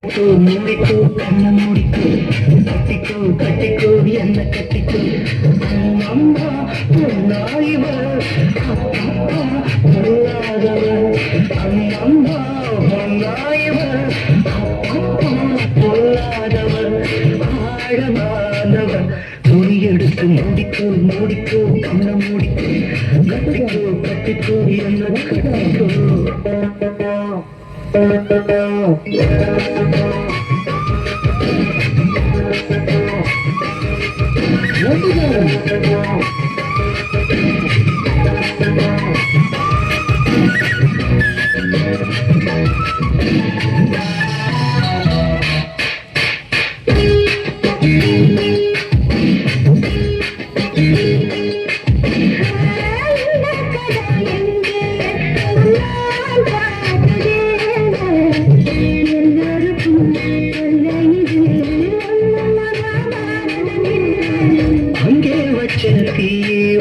மூடிக்கோ கண்ண மூடிக்கோ கட்டிக்கோ கட்டிக்கோ என்ன கட்டிக்கோ அம்மா பொன்னாயிவர் அப்பா பொல்லாதவர் அம்மா பொன்னாயிவர் அப்பா பொல்லாதவர் ஆழமானவர் துணி எடுத்து மூடிக்கோ மூடிக்கோ கண்ண மூடிக்கோ கட்டிக்கோ கட்டிக்கோ என்ன கட்டிக்கோ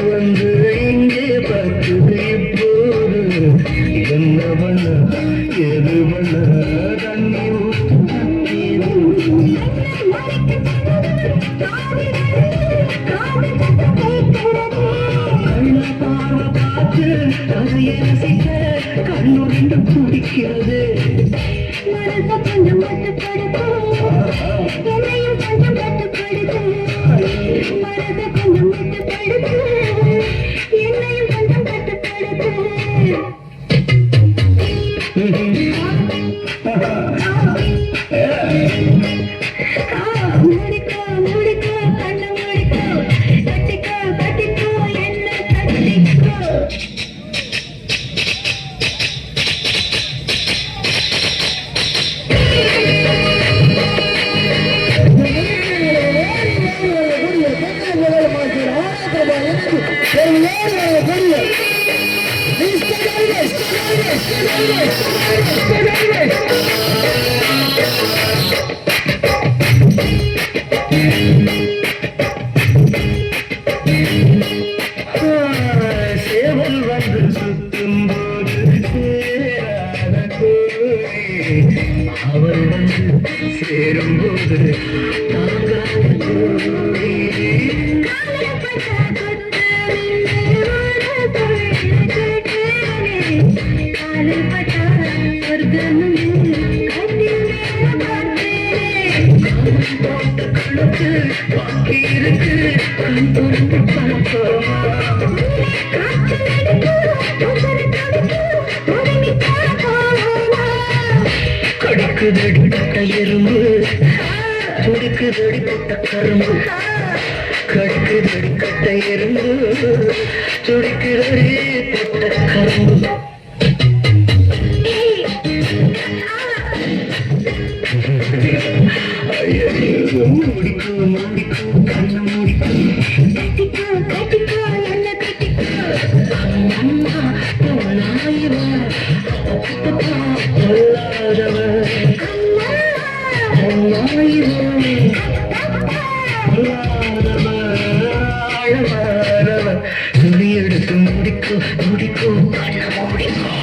வந்து இங்கே பார்க்குது இப்போது என்ன பண்ண எது பண்ண தண்ணி பார்த்து அதைய ரசிக்க கண்ணு ரெண்டு துடிக்கிறது கொஞ்சம் சேவல் வந்து சுத்தும் போது அவள் வந்து சேரும் போது பாக்கி இருக்கு கடிக்குதடி பட்ட எறும்பு துடிக்குதடி பட்ட கரும்பு கடிக்குதடி கட்ட எறும்பு துடிக்குதடி பட்ட கரும்பு மூடிக்கோ மூடிக்கோ கண்ண மூடிக்கோ கட்டிக்கோ கட்டிக்கோ என்ன கட்டிக்கோ அம்மா பொன்னாயிவர் பொல்லாதவர் பொன்னாயிவர் பொல்லாதவர் ஆழமானவர் துணி எடுத்து மூடிக்கோ மூடிக்கோ கண்ண மூடிக்கோ